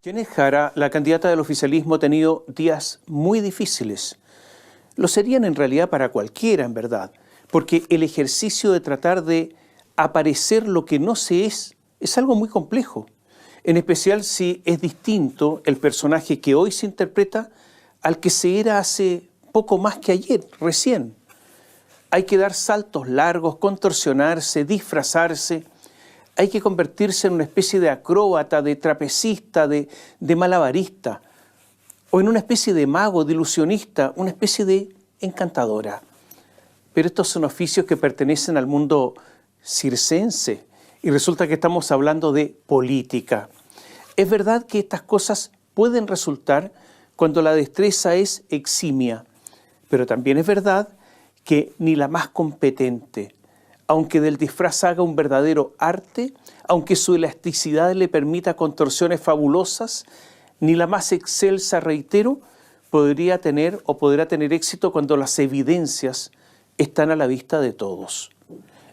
Janet Jara, la candidata del oficialismo, ha tenido días muy difíciles. Lo serían en realidad para cualquiera, en verdad, porque el ejercicio de tratar de aparecer lo que no se es algo muy complejo, en especial si es distinto el personaje que hoy se interpreta al que se era hace poco más que ayer, recién. Hay que dar saltos largos, contorsionarse, disfrazarse. Hay que convertirse en una especie de acróbata, de trapecista, de malabarista, o en una especie de mago, de ilusionista, una especie de encantadora. Pero estos son oficios que pertenecen al mundo circense y resulta que estamos hablando de política. Es verdad que estas cosas pueden resultar cuando la destreza es eximia, pero también es verdad que ni la más competente, aunque del disfraz haga un verdadero arte, aunque su elasticidad le permita contorsiones fabulosas, ni la más excelsa, reitero, podrá tener éxito cuando las evidencias están a la vista de todos.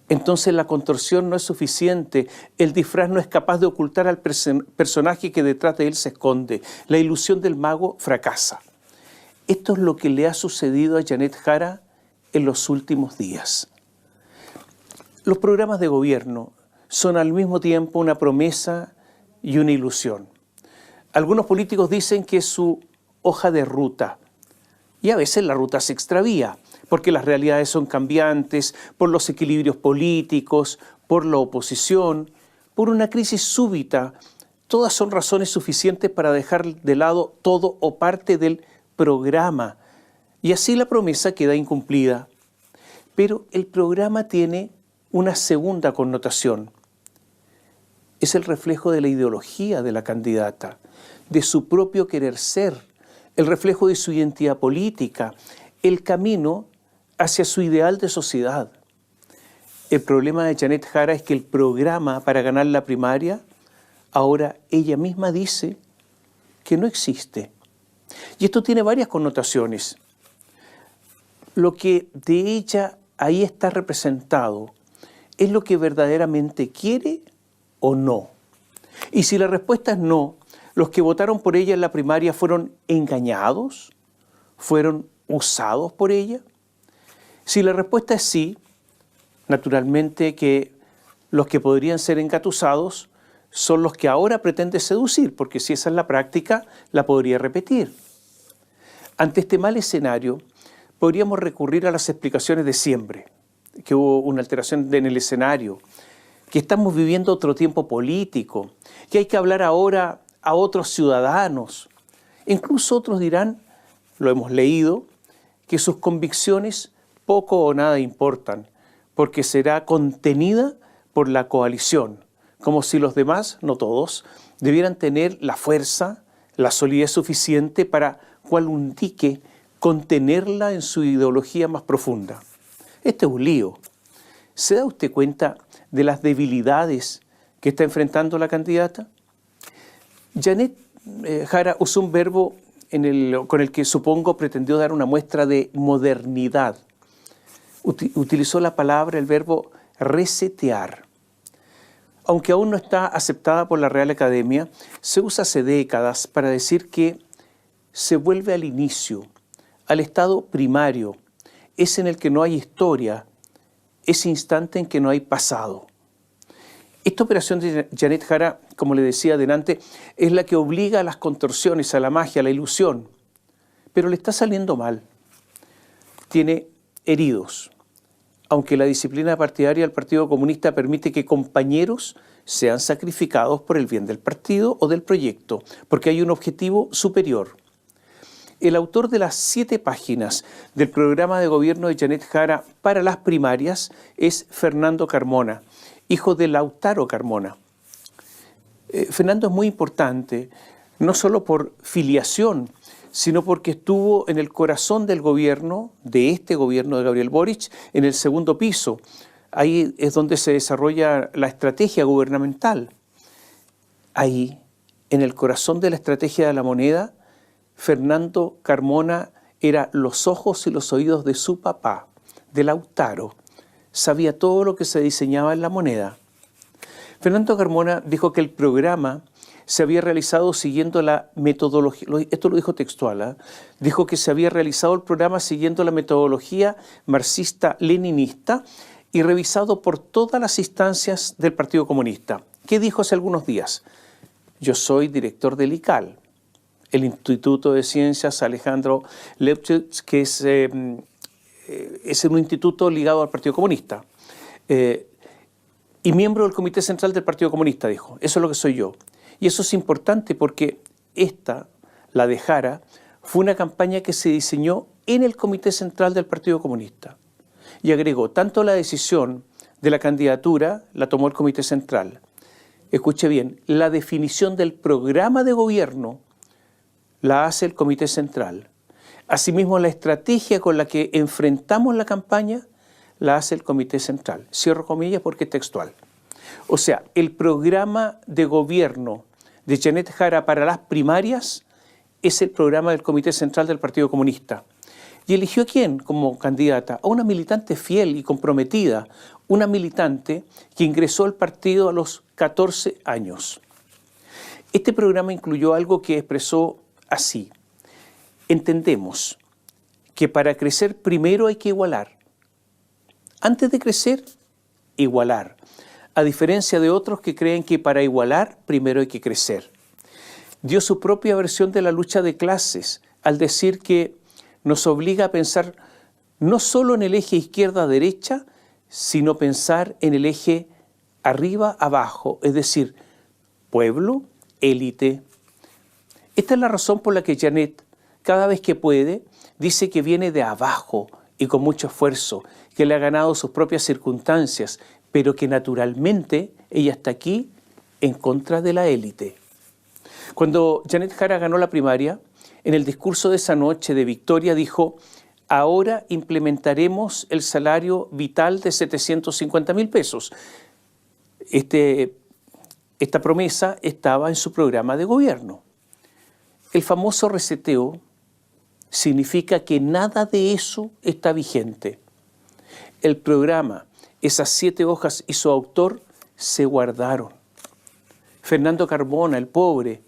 Entonces la contorsión no es suficiente, el disfraz no es capaz de ocultar al personaje que detrás de él se esconde, la ilusión del mago fracasa. Esto es lo que le ha sucedido a Janet Jara en los últimos días. Los programas de gobierno son al mismo tiempo una promesa y una ilusión. Algunos políticos dicen que es su hoja de ruta y a veces la ruta se extravía porque las realidades son cambiantes, por los equilibrios políticos, por la oposición, por una crisis súbita. Todas son razones suficientes para dejar de lado todo o parte del programa y así la promesa queda incumplida. Pero el programa tiene una segunda connotación. Es el reflejo de la ideología de la candidata, de su propio querer ser, el reflejo de su identidad política, el camino hacia su ideal de sociedad. El problema de Janet Jara es que el programa para ganar la primaria, ahora ella misma dice que no existe. Y esto tiene varias connotaciones. Lo que de ella ahí está representado ¿es lo que verdaderamente quiere o no? Y si la respuesta es no, ¿los que votaron por ella en la primaria fueron engañados? ¿Fueron usados por ella? Si la respuesta es sí, naturalmente que los que podrían ser engatusados son los que ahora pretende seducir, porque si esa es la práctica, la podría repetir. Ante este mal escenario, podríamos recurrir a las explicaciones de siempre, que hubo una alteración en el escenario, que estamos viviendo otro tiempo político, que hay que hablar ahora a otros ciudadanos. Incluso otros dirán, lo hemos leído, que sus convicciones poco o nada importan, porque será contenida por la coalición, como si los demás, no todos, debieran tener la fuerza, la solidez suficiente para, cual un dique, contenerla en su ideología más profunda. Este es un lío. ¿Se da usted cuenta de las debilidades que está enfrentando la candidata? Janet Jara usó un verbo con el que supongo pretendió dar una muestra de modernidad. Utilizó la palabra, el verbo resetear. Aunque aún no está aceptada por la Real Academia, se usa hace décadas para decir que se vuelve al inicio, al estado primario, es en el que no hay historia, ese instante en que no hay pasado. Esta operación de Janet Jara, como le decía adelante, es la que obliga a las contorsiones, a la magia, a la ilusión, pero le está saliendo mal. Tiene heridos, aunque la disciplina partidaria del Partido Comunista permite que compañeros sean sacrificados por el bien del partido o del proyecto, porque hay un objetivo superior. El autor de las 7 páginas del programa de gobierno de Janet Jara para las primarias es Fernando Carmona, hijo de Lautaro Carmona. Fernando es muy importante, no solo por filiación, sino porque estuvo en el corazón del gobierno, de este gobierno de Gabriel Boric, en el segundo piso. Ahí es donde se desarrolla la estrategia gubernamental. Ahí, en el corazón de la estrategia de la moneda, Fernando Carmona era los ojos y los oídos de su papá, de Lautaro. Sabía todo lo que se diseñaba en la moneda. Fernando Carmona dijo que el programa se había realizado siguiendo la metodología, esto lo dijo textual, dijo que se había realizado el programa siguiendo la metodología marxista-leninista y revisado por todas las instancias del Partido Comunista. ¿Qué dijo hace algunos días? Yo soy director del ICAL, el Instituto de Ciencias Alejandro Lepchitz, que es un instituto ligado al Partido Comunista. Y miembro del Comité Central del Partido Comunista, dijo. Eso es lo que soy yo. Y eso es importante porque la de Jara, fue una campaña que se diseñó en el Comité Central del Partido Comunista. Y agregó, tanto la decisión de la candidatura la tomó el Comité Central. Escuche bien, la definición del programa de gobierno la hace el Comité Central. Asimismo, la estrategia con la que enfrentamos la campaña la hace el Comité Central. Cierro comillas porque es textual. O sea, el programa de gobierno de Janet Jara para las primarias es el programa del Comité Central del Partido Comunista. ¿Y eligió a quién como candidata? A una militante fiel y comprometida, una militante que ingresó al partido a los 14 años. Este programa incluyó algo que expresó así. Entendemos que para crecer primero hay que igualar. Antes de crecer, igualar. A diferencia de otros que creen que para igualar primero hay que crecer. Dio su propia versión de la lucha de clases al decir que nos obliga a pensar no solo en el eje izquierda-derecha, sino pensar en el eje arriba-abajo, es decir, pueblo, élite. Esta es la razón por la que Janet, cada vez que puede, dice que viene de abajo y con mucho esfuerzo, que le ha ganado sus propias circunstancias, pero que naturalmente ella está aquí en contra de la élite. Cuando Janet Jara ganó la primaria, en el discurso de esa noche de victoria dijo: ahora implementaremos el salario vital de 750.000 pesos. Esta promesa estaba en su programa de gobierno. El famoso reseteo significa que nada de eso está vigente. El programa, esas 7 hojas y su autor se guardaron. Fernando Carbona, el pobre,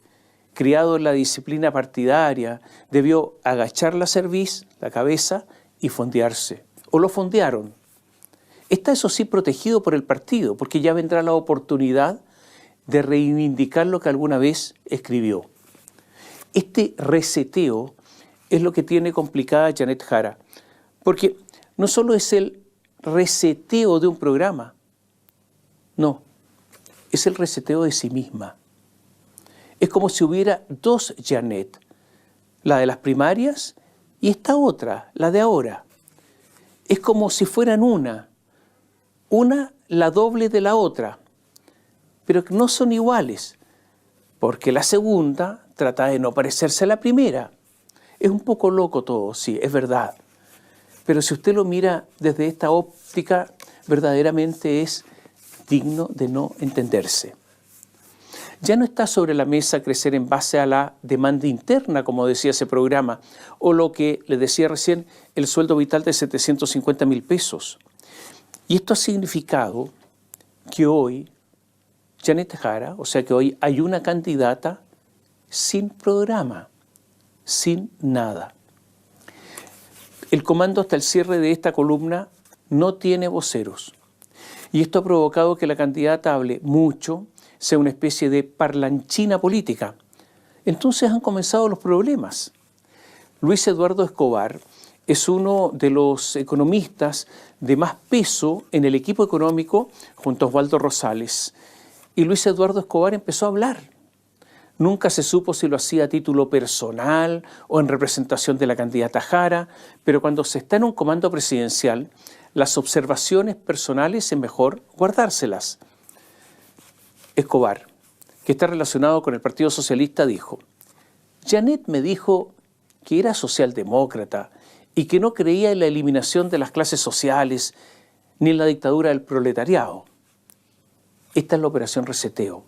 criado en la disciplina partidaria, debió agachar la cerviz, la cabeza, y fondearse. O lo fondearon. Está, eso sí, protegido por el partido, porque ya vendrá la oportunidad de reivindicar lo que alguna vez escribió. Este reseteo es lo que tiene complicada Janet Jara, porque no solo es el reseteo de un programa, no, es el reseteo de sí misma. Es como si hubiera 2 Janet, la de las primarias y esta otra, la de ahora. Es como si fueran una la doble de la otra, pero que no son iguales, porque la segunda trata de no parecerse a la primera. Es un poco loco todo, sí, es verdad. Pero si usted lo mira desde esta óptica, verdaderamente es digno de no entenderse. Ya no está sobre la mesa crecer en base a la demanda interna, como decía ese programa, o lo que le decía recién, el sueldo vital de 750.000 pesos. Y esto ha significado que hoy Janet Jara, o sea que hoy hay una candidata sin programa, sin nada. El comando hasta el cierre de esta columna no tiene voceros. Y esto ha provocado que la candidata hable mucho, sea una especie de parlanchina política. Entonces han comenzado los problemas. Luis Eduardo Escobar es uno de los economistas de más peso en el equipo económico junto a Osvaldo Rosales. Y Luis Eduardo Escobar empezó a hablar. Nunca se supo si lo hacía a título personal o en representación de la candidata Jara, pero cuando se está en un comando presidencial, las observaciones personales es mejor guardárselas. Escobar, que está relacionado con el Partido Socialista, dijo: Janet me dijo que era socialdemócrata y que no creía en la eliminación de las clases sociales ni en la dictadura del proletariado. Esta es la operación reseteo,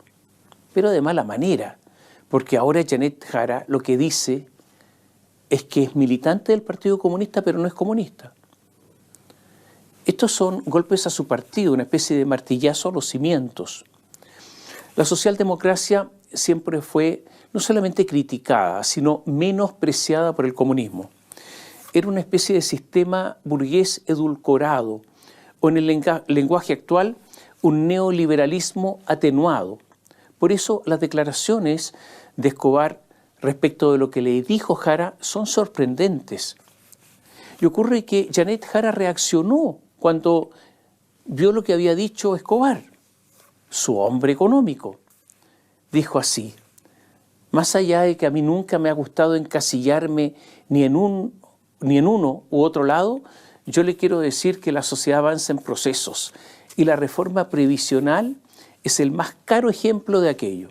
pero de mala manera, porque ahora Janet Jara lo que dice es que es militante del Partido Comunista, pero no es comunista. Estos son golpes a su partido, una especie de martillazo a los cimientos. La socialdemocracia siempre fue no solamente criticada, sino menospreciada por el comunismo. Era una especie de sistema burgués edulcorado, o en el lenguaje actual, un neoliberalismo atenuado. Por eso las declaraciones de Escobar respecto de lo que le dijo Jara son sorprendentes. Y ocurre que Janet Jara reaccionó cuando vio lo que había dicho Escobar, su hombre económico. Dijo así: más allá de que a mí nunca me ha gustado encasillarme ni en uno u otro lado, yo le quiero decir que la sociedad avanza en procesos y la reforma previsional es el más caro ejemplo de aquello.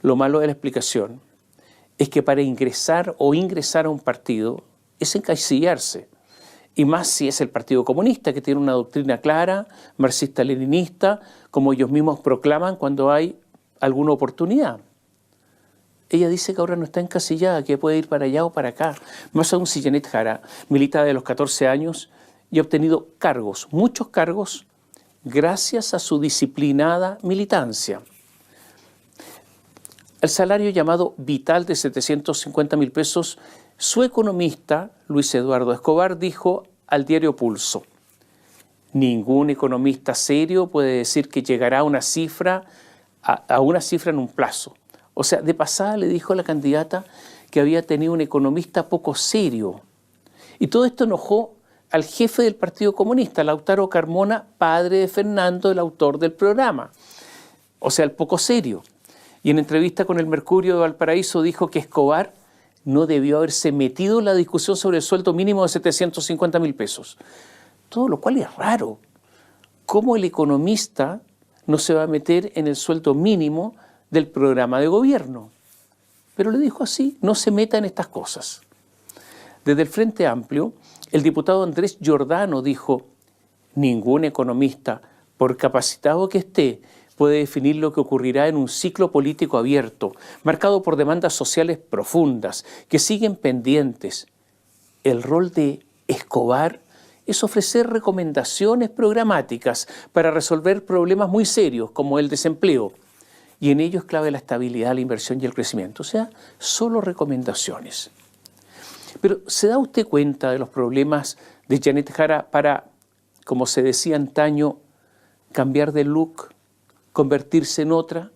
Lo malo de la explicación es que para ingresar a un partido es encasillarse, y más si es el Partido Comunista, que tiene una doctrina clara, marxista-leninista, como ellos mismos proclaman cuando hay alguna oportunidad. Ella dice que ahora no está encasillada, que puede ir para allá o para acá. Más aún si Janet Jara milita desde los 14 años y ha obtenido cargos, muchos cargos, gracias a su disciplinada militancia. El salario llamado vital de 750.000 pesos, su economista, Luis Eduardo Escobar, dijo al diario Pulso: ningún economista serio puede decir que llegará a una cifra en un plazo. O sea, de pasada le dijo a la candidata que había tenido un economista poco serio. Y todo esto enojó al jefe del Partido Comunista, Lautaro Carmona, padre de Fernando, el autor del programa. O sea, el poco serio. Y en entrevista con el Mercurio de Valparaíso dijo que Escobar no debió haberse metido en la discusión sobre el sueldo mínimo de 750.000 pesos. Todo lo cual es raro. ¿Cómo el economista no se va a meter en el sueldo mínimo del programa de gobierno? Pero le dijo así: no se meta en estas cosas. Desde el Frente Amplio, el diputado Andrés Giordano dijo: ningún economista, por capacitado que esté, puede definir lo que ocurrirá en un ciclo político abierto, marcado por demandas sociales profundas, que siguen pendientes. El rol de Escobar es ofrecer recomendaciones programáticas para resolver problemas muy serios, como el desempleo. Y en ello es clave la estabilidad, la inversión y el crecimiento. O sea, solo recomendaciones. Pero ¿se da usted cuenta de los problemas de Janet Jara para, como se decía antaño, cambiar de look, convertirse en otra?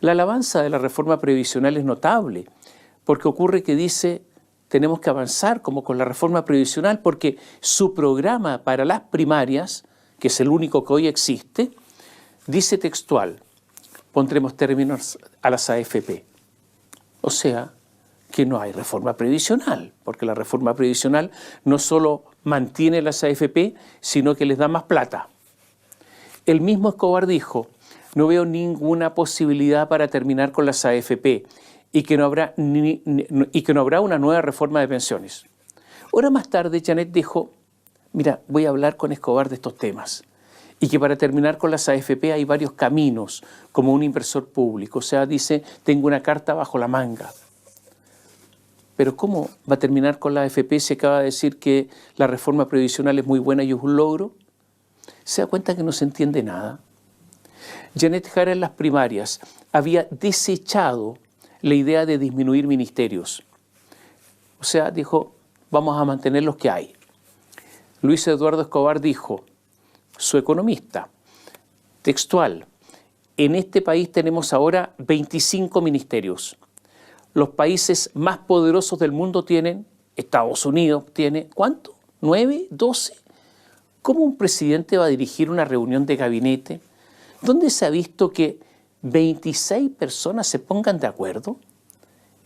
La alabanza de la reforma previsional es notable, porque ocurre que dice: tenemos que avanzar como con la reforma previsional, porque su programa para las primarias, que es el único que hoy existe, dice textual: pondremos términos a las AFP. O sea, que no hay reforma previsional, porque la reforma previsional no solo mantiene las AFP, sino que les da más plata. El mismo Escobar dijo: no veo ninguna posibilidad para terminar con las AFP y que no habrá una nueva reforma de pensiones. Horas más tarde, Janet dijo: mira, voy a hablar con Escobar de estos temas, y que para terminar con las AFP hay varios caminos, como un inversor público. O sea, dice: tengo una carta bajo la manga. Pero ¿cómo va a terminar con la AFP si acaba de decir que la reforma previsional es muy buena y es un logro? ¿Se da cuenta que no se entiende nada? Janet Jara en las primarias había desechado la idea de disminuir ministerios. O sea, dijo: vamos a mantener los que hay. Luis Eduardo Escobar dijo, su economista, textual: en este país tenemos ahora 25 ministerios. Los países más poderosos del mundo tienen, Estados Unidos tiene, ¿cuánto? ¿9? ¿12? ¿Cómo un presidente va a dirigir una reunión de gabinete? ¿Dónde se ha visto que 26 personas se pongan de acuerdo?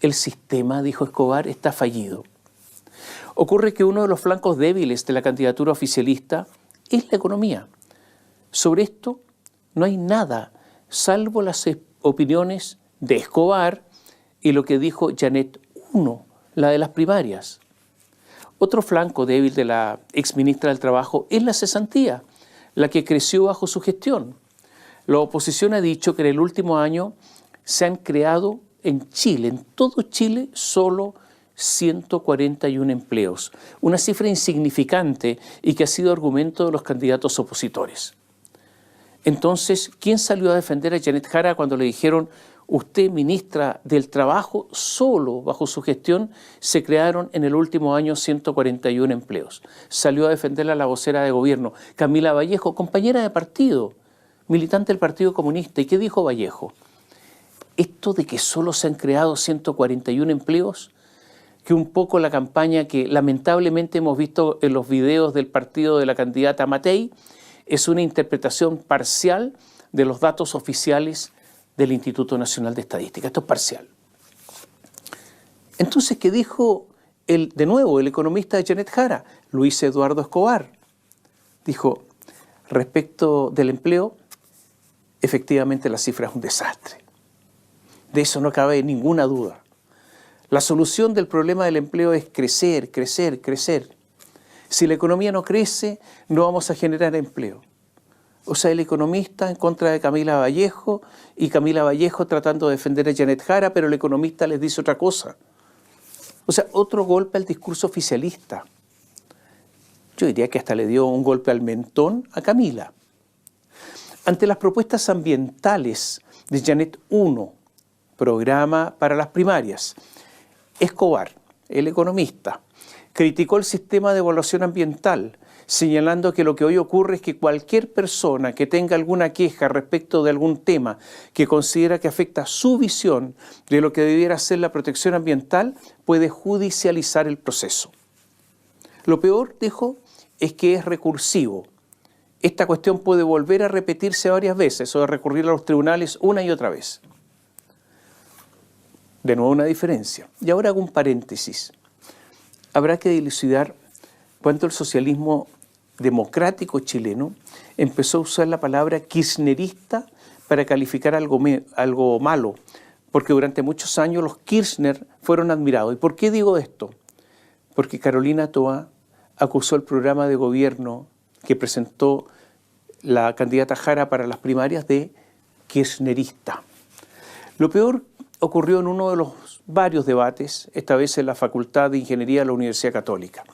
El sistema, dijo Escobar, está fallido. Ocurre que uno de los flancos débiles de la candidatura oficialista es la economía. Sobre esto no hay nada, salvo las opiniones de Escobar y lo que dijo Janet I, la de las primarias. Otro flanco débil de la exministra del Trabajo es la cesantía, la que creció bajo su gestión. La oposición ha dicho que en el último año se han creado en Chile, en todo Chile, solo 141 empleos, una cifra insignificante y que ha sido argumento de los candidatos opositores. Entonces, ¿quién salió a defender a Janet Jara cuando le dijeron, usted, ministra del Trabajo, solo bajo su gestión se crearon en el último año 141 empleos? Salió a defenderla la vocera de gobierno, Camila Vallejo, compañera de partido, militante del Partido Comunista. ¿Y qué dijo Vallejo? Esto de que solo se han creado 141 empleos, que un poco la campaña que lamentablemente hemos visto en los videos del partido de la candidata Matei, es una interpretación parcial de los datos oficiales del Instituto Nacional de Estadística. Esto es parcial. Entonces, ¿qué dijo de nuevo el economista de Janet Jara, Luis Eduardo Escobar? Dijo, respecto del empleo, efectivamente la cifra es un desastre. De eso no cabe ninguna duda. La solución del problema del empleo es crecer, crecer, crecer. Si la economía no crece, no vamos a generar empleo. O sea, el economista en contra de Camila Vallejo y Camila Vallejo tratando de defender a Janet Jara, pero el economista les dice otra cosa. O sea, otro golpe al discurso oficialista. Yo diría que hasta le dio un golpe al mentón a Camila. Ante las propuestas ambientales de Janet 1, programa para las primarias, Escobar, el economista, criticó el sistema de evaluación ambiental, señalando que lo que hoy ocurre es que cualquier persona que tenga alguna queja respecto de algún tema que considera que afecta su visión de lo que debiera ser la protección ambiental, puede judicializar el proceso. Lo peor, dijo, es que es recursivo. Esta cuestión puede volver a repetirse varias veces o de recurrir a los tribunales una y otra vez. De nuevo una diferencia. Y ahora hago un paréntesis. Habrá que dilucidar cuánto el socialismo democrático chileno empezó a usar la palabra kirchnerista para calificar algo malo, porque durante muchos años los Kirchner fueron admirados. ¿Y por qué digo esto? Porque Carolina Toá acusó el programa de gobierno que presentó la candidata Jara para las primarias de kirchnerista. Lo peor ocurrió en uno de los varios debates, esta vez en la Facultad de Ingeniería de la Universidad Católica.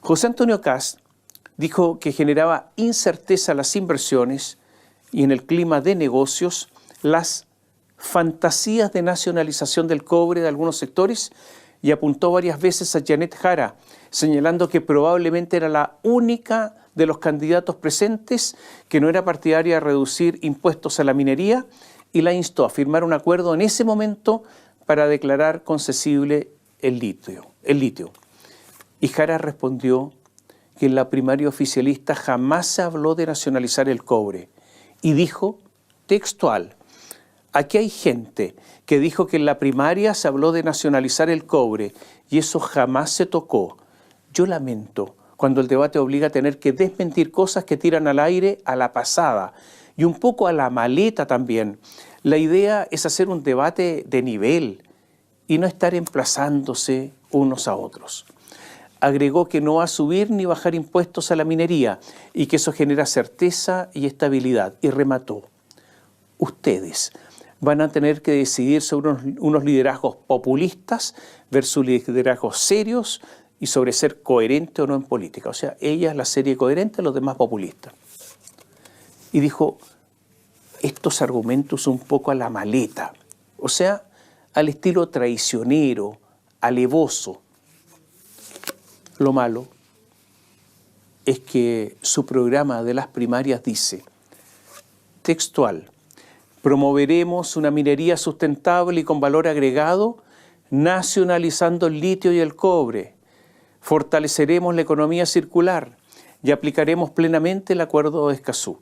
José Antonio Kast dijo que generaba incerteza las inversiones y en el clima de negocios las fantasías de nacionalización del cobre de algunos sectores y apuntó varias veces a Janet Jara, señalando que probablemente era la única de los candidatos presentes que no era partidaria de reducir impuestos a la minería y la instó a firmar un acuerdo en ese momento para declarar concesible el litio. Y Jara respondió que en la primaria oficialista jamás se habló de nacionalizar el cobre. Y dijo, textual, aquí hay gente que dijo que en la primaria se habló de nacionalizar el cobre y eso jamás se tocó. Yo lamento cuando el debate obliga a tener que desmentir cosas que tiran al aire a la pasada y un poco a la maleta también. La idea es hacer un debate de nivel y no estar emplazándose unos a otros. Agregó que no va a subir ni bajar impuestos a la minería y que eso genera certeza y estabilidad. Y remató, ustedes van a tener que decidir sobre unos liderazgos populistas versus liderazgos serios y sobre ser coherente o no en política. O sea, ella es la serie coherente, los demás populistas. Y dijo, estos argumentos un poco a la maleta, o sea, al estilo traicionero, alevoso. Lo malo es que su programa de las primarias dice, textual, promoveremos una minería sustentable y con valor agregado, nacionalizando el litio y el cobre, fortaleceremos la economía circular y aplicaremos plenamente el Acuerdo de Escazú.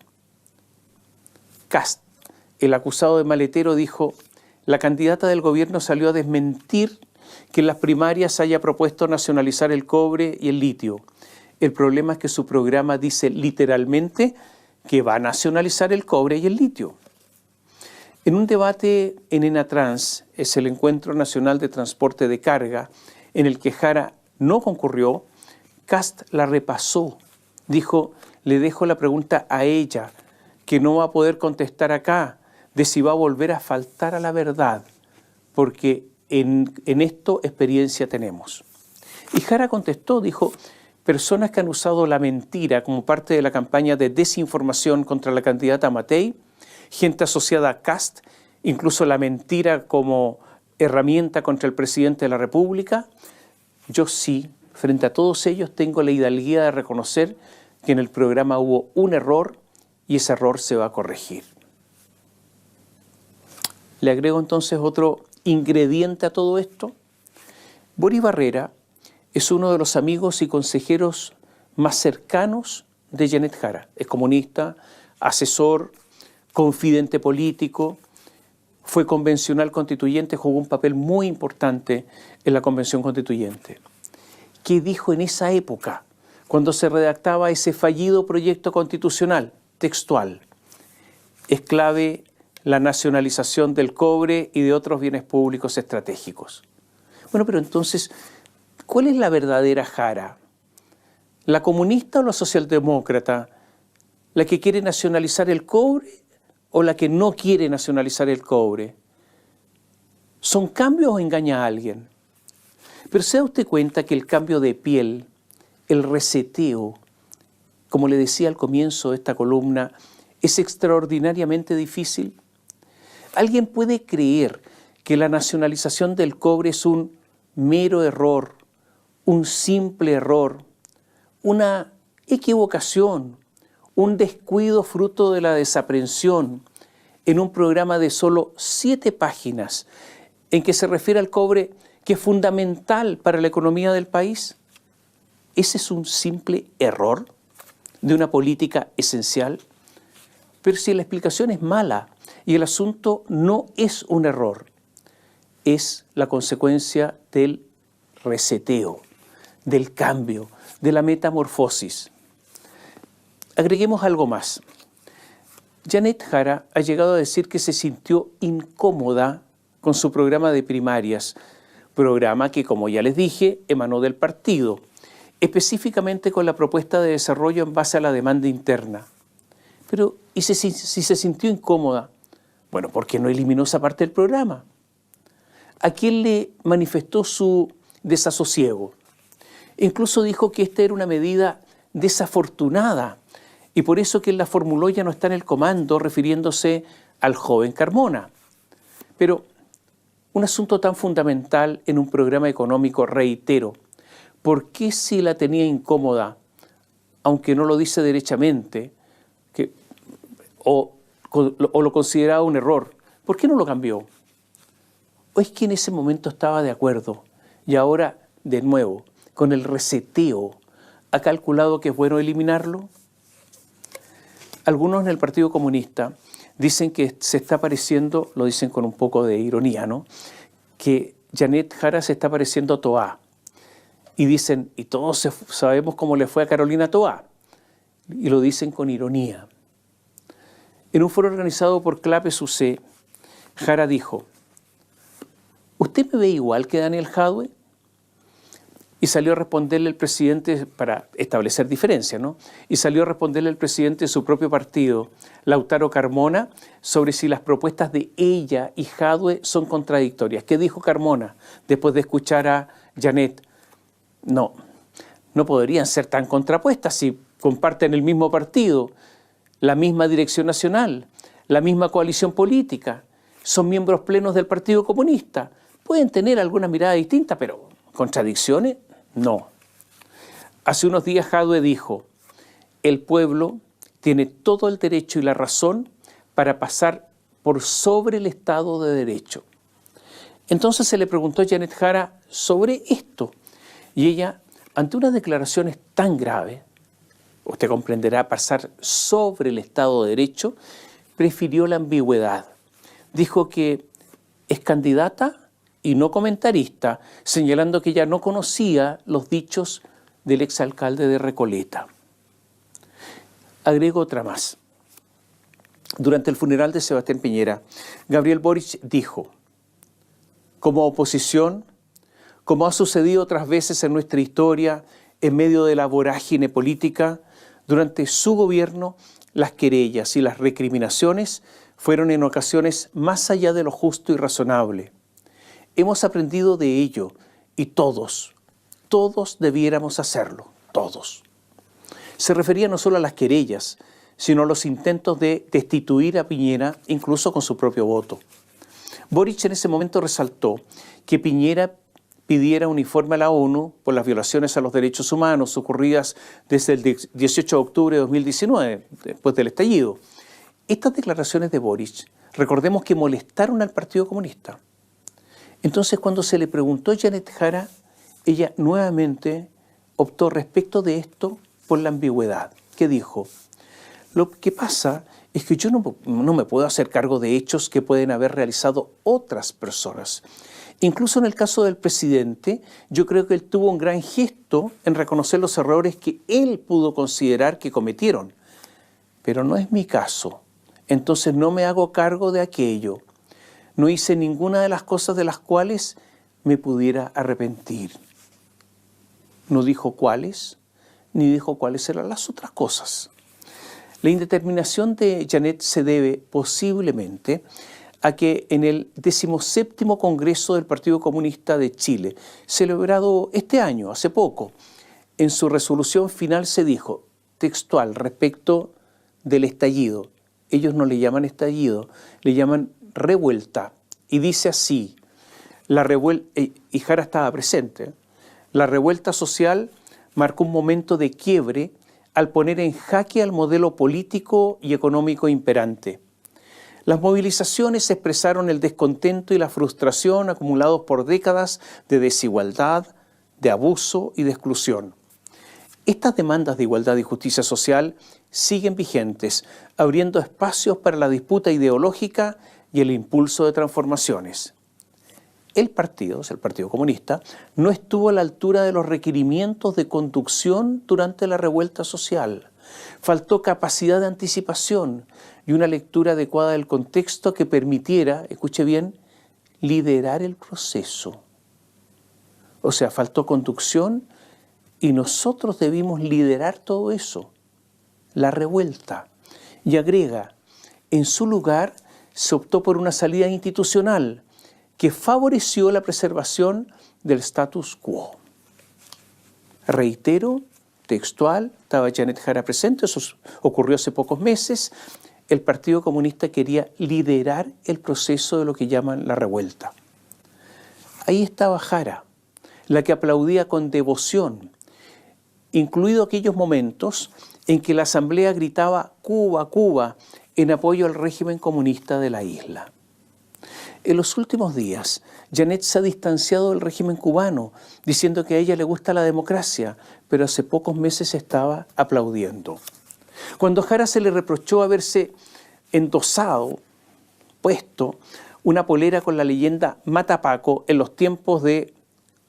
Kast, el acusado de maletero, dijo, la candidata del gobierno salió a desmentir que en las primarias haya propuesto nacionalizar el cobre y el litio. El problema es que su programa dice literalmente que va a nacionalizar el cobre y el litio. En un debate en ENATRANS, es el Encuentro Nacional de Transporte de Carga, en el que Jara no concurrió, Kast la repasó. Dijo, le dejo la pregunta a ella, que no va a poder contestar acá, de si va a volver a faltar a la verdad, porque en esto experiencia tenemos. Y Jara contestó, dijo, personas que han usado la mentira como parte de la campaña de desinformación contra la candidata Matei, gente asociada a Kast, incluso la mentira como herramienta contra el presidente de la República. Yo sí, frente a todos ellos, tengo la hidalguía de reconocer que en el programa hubo un error y ese error se va a corregir. Le agrego entonces otro ingrediente a todo esto. Boris Barrera es uno de los amigos y consejeros más cercanos de Janet Jara. Es comunista, asesor, confidente político, fue convencional constituyente, jugó un papel muy importante en la convención constituyente. ¿Qué dijo en esa época, cuando se redactaba ese fallido proyecto constitucional? Textual: es clave la nacionalización del cobre y de otros bienes públicos estratégicos. Bueno, pero entonces, ¿cuál es la verdadera Jara? ¿La comunista o la socialdemócrata? ¿La que quiere nacionalizar el cobre o la que no quiere nacionalizar el cobre? ¿Son cambios o engaña a alguien? Pero ¿se da usted cuenta que el cambio de piel, el reseteo, como le decía al comienzo de esta columna, es extraordinariamente difícil? ¿Alguien puede creer que la nacionalización del cobre es un mero error, un simple error, una equivocación, un descuido fruto de la desaprensión en un programa de solo 7 páginas en que se refiere al cobre que es fundamental para la economía del país? ¿Ese es un simple error de una política esencial? Pero si la explicación es mala y el asunto no es un error, es la consecuencia del reseteo, del cambio, de la metamorfosis. Agreguemos algo más. Janet Jara ha llegado a decir que se sintió incómoda con su programa de primarias, programa que, como ya les dije, emanó del partido, específicamente con la propuesta de desarrollo en base a la demanda interna. Pero, ¿y si se sintió incómoda? Bueno, ¿por qué no eliminó esa parte del programa? ¿A quién le manifestó su desasosiego? Incluso dijo que esta era una medida desafortunada y por eso quien la formuló ya no está en el comando, refiriéndose al joven Carmona. Pero un asunto tan fundamental en un programa económico, reitero, ¿por qué si la tenía incómoda, aunque no lo dice derechamente, o lo consideraba un error, por qué no lo cambió? ¿O es que en ese momento estaba de acuerdo y ahora, de nuevo, con el reseteo, ha calculado que es bueno eliminarlo? Algunos en el Partido Comunista dicen que se está pareciendo, lo dicen con un poco de ironía, ¿no?, que Janet Jara se está pareciendo a Toá. Y dicen, y todos sabemos cómo le fue a Carolina Toá. Y lo dicen con ironía. En un foro organizado por Clape Sucé, Jara dijo: ¿usted me ve igual que Daniel Jadwe? Y salió a responderle el presidente, para establecer diferencia, ¿no? Y salió a responderle el presidente de su propio partido, Lautaro Carmona, sobre si las propuestas de ella y Jadwe son contradictorias. ¿Qué dijo Carmona después de escuchar a Janet? No podrían ser tan contrapuestas si comparten el mismo partido, la misma dirección nacional, la misma coalición política, son miembros plenos del Partido Comunista. Pueden tener alguna mirada distinta, pero ¿contradicciones? No. Hace unos días Jadwe dijo: el pueblo tiene todo el derecho y la razón para pasar por sobre el Estado de Derecho. Entonces se le preguntó a Janet Jara sobre esto, y ella, ante unas declaraciones tan graves, usted comprenderá, pasar sobre el Estado de Derecho, prefirió la ambigüedad. Dijo que es candidata y no comentarista, señalando que ella no conocía los dichos del exalcalde de Recoleta. Agrego otra más. Durante el funeral de Sebastián Piñera, Gabriel Boric dijo: como oposición, como ha sucedido otras veces en nuestra historia, en medio de la vorágine política, durante su gobierno, las querellas y las recriminaciones fueron en ocasiones más allá de lo justo y razonable. Hemos aprendido de ello y todos debiéramos hacerlo, todos. Se refería no solo a las querellas, sino a los intentos de destituir a Piñera, incluso con su propio voto. Boric en ese momento resaltó que Piñera pidiera un informe a la ONU por las violaciones a los derechos humanos ocurridas desde el 18 de octubre de 2019, después del estallido. Estas declaraciones de Boric, recordemos que molestaron al Partido Comunista. Entonces, cuando se le preguntó a Janet Jara, ella nuevamente optó respecto de esto por la ambigüedad. ¿Qué dijo? Lo que pasa es que yo no me puedo hacer cargo de hechos que pueden haber realizado otras personas. Incluso en el caso del presidente, yo creo que él tuvo un gran gesto en reconocer los errores que él pudo considerar que cometieron. Pero no es mi caso. Entonces no me hago cargo de aquello. No hice ninguna de las cosas de las cuales me pudiera arrepentir. No dijo cuáles, ni dijo cuáles eran las otras cosas. La indeterminación de Janet se debe posiblemente a que en el 17º Congreso del Partido Comunista de Chile, celebrado este año, hace poco, en su resolución final se dijo, textual, respecto del estallido. Ellos no le llaman estallido, le llaman revuelta. Y dice así, y Jara estaba presente, la revuelta social marcó un momento de quiebre al poner en jaque al modelo político y económico imperante. Las movilizaciones expresaron el descontento y la frustración acumulados por décadas de desigualdad, de abuso y de exclusión. Estas demandas de igualdad y justicia social siguen vigentes, abriendo espacios para la disputa ideológica y el impulso de transformaciones. El Partido Comunista, no estuvo a la altura de los requerimientos de conducción durante la revuelta social. Faltó capacidad de anticipación y una lectura adecuada del contexto que permitiera, escuche bien, liderar el proceso. O sea, faltó conducción y nosotros debimos liderar todo eso, la revuelta. Y agrega, en su lugar se optó por una salida institucional que favoreció la preservación del status quo. Reitero, textual, estaba Janet Jara presente, eso ocurrió hace pocos meses, el Partido Comunista quería liderar el proceso de lo que llaman la revuelta. Ahí estaba Jara, la que aplaudía con devoción, incluido aquellos momentos en que la Asamblea gritaba «Cuba, Cuba», en apoyo al régimen comunista de la isla. En los últimos días, Janet se ha distanciado del régimen cubano, diciendo que a ella le gusta la democracia, pero hace pocos meses estaba aplaudiendo. Cuando a Jara se le reprochó haberse endosado, puesto, una polera con la leyenda Mata Paco en los tiempos de,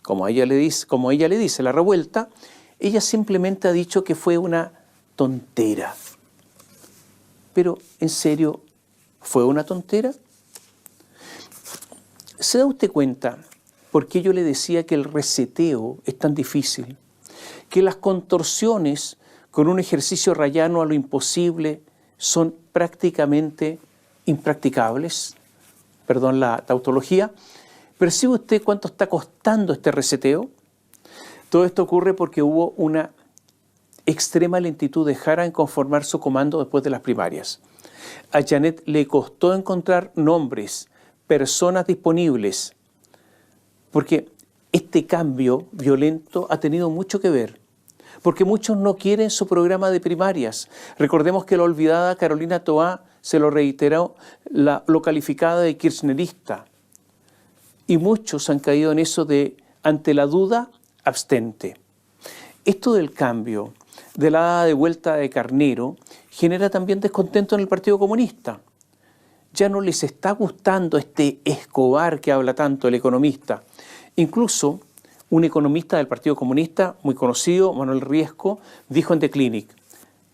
como ella le dice, la revuelta, ella simplemente ha dicho que fue una tontera. Pero, ¿en serio, fue una tontera? ¿Se da usted cuenta por qué yo le decía que el reseteo es tan difícil? Que las contorsiones con un ejercicio rayano a lo imposible son prácticamente impracticables. Perdón la tautología. ¿Percibe usted cuánto está costando este reseteo? Todo esto ocurre porque hubo una extrema lentitud de Jara en conformar su comando después de las primarias. A Janet le costó encontrar nombres, personas disponibles, porque este cambio violento ha tenido mucho que ver, porque muchos no quieren su programa de primarias. Recordemos que la olvidada Carolina Toá se lo reiteró, lo calificada de kirchnerista, y muchos han caído en eso de, ante la duda, abstente. Esto del cambio, de la dada de vuelta de Carnero, genera también descontento en el Partido Comunista. Ya no les está gustando este Escobar que habla tanto, el economista. Incluso un economista del Partido Comunista, muy conocido, Manuel Riesco, dijo en The Clinic,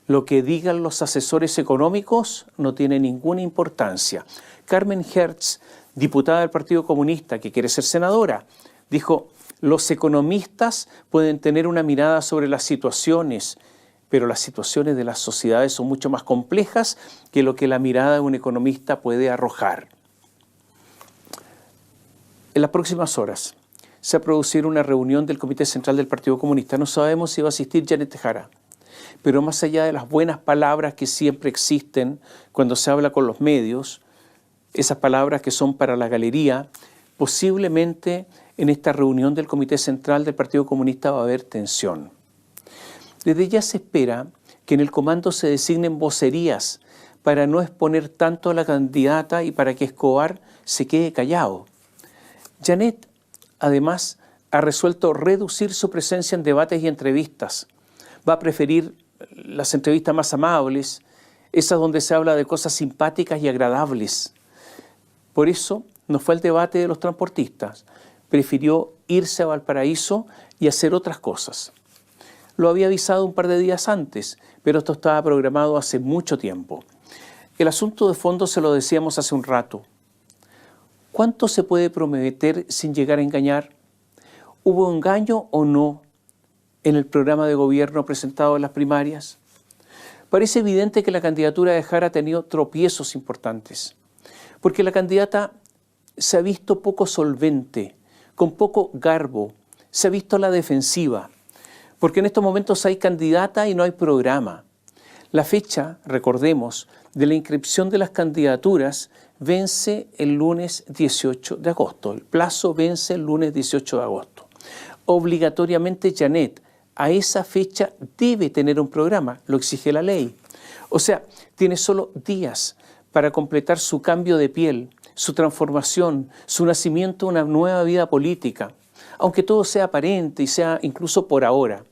lo que digan los asesores económicos no tiene ninguna importancia. Carmen Hertz, diputada del Partido Comunista, que quiere ser senadora, dijo, los economistas pueden tener una mirada sobre las situaciones, pero las situaciones de las sociedades son mucho más complejas que lo que la mirada de un economista puede arrojar. En las próximas horas se va a producir una reunión del Comité Central del Partido Comunista. No sabemos si va a asistir Janet Tejada, pero más allá de las buenas palabras que siempre existen cuando se habla con los medios, esas palabras que son para la galería, posiblemente en esta reunión del Comité Central del Partido Comunista va a haber tensión. Desde ya se espera que en el comando se designen vocerías para no exponer tanto a la candidata y para que Escobar se quede callado. Janet, además, ha resuelto reducir su presencia en debates y entrevistas. Va a preferir las entrevistas más amables, esas donde se habla de cosas simpáticas y agradables. Por eso no fue al debate de los transportistas, prefirió irse a Valparaíso y hacer otras cosas. Lo había avisado un par de días antes, pero esto estaba programado hace mucho tiempo. El asunto de fondo se lo decíamos hace un rato. ¿Cuánto se puede prometer sin llegar a engañar? ¿Hubo engaño o no en el programa de gobierno presentado en las primarias? Parece evidente que la candidatura de Jara ha tenido tropiezos importantes, porque la candidata se ha visto poco solvente, con poco garbo, se ha visto a la defensiva, porque en estos momentos hay candidata y no hay programa. La fecha, recordemos, de la inscripción de las candidaturas vence el lunes 18 de agosto. El plazo vence el lunes 18 de agosto. Obligatoriamente Janet a esa fecha debe tener un programa, lo exige la ley. O sea, tiene solo días para completar su cambio de piel, su transformación, su nacimiento a una nueva vida política, aunque todo sea aparente y sea incluso por ahora.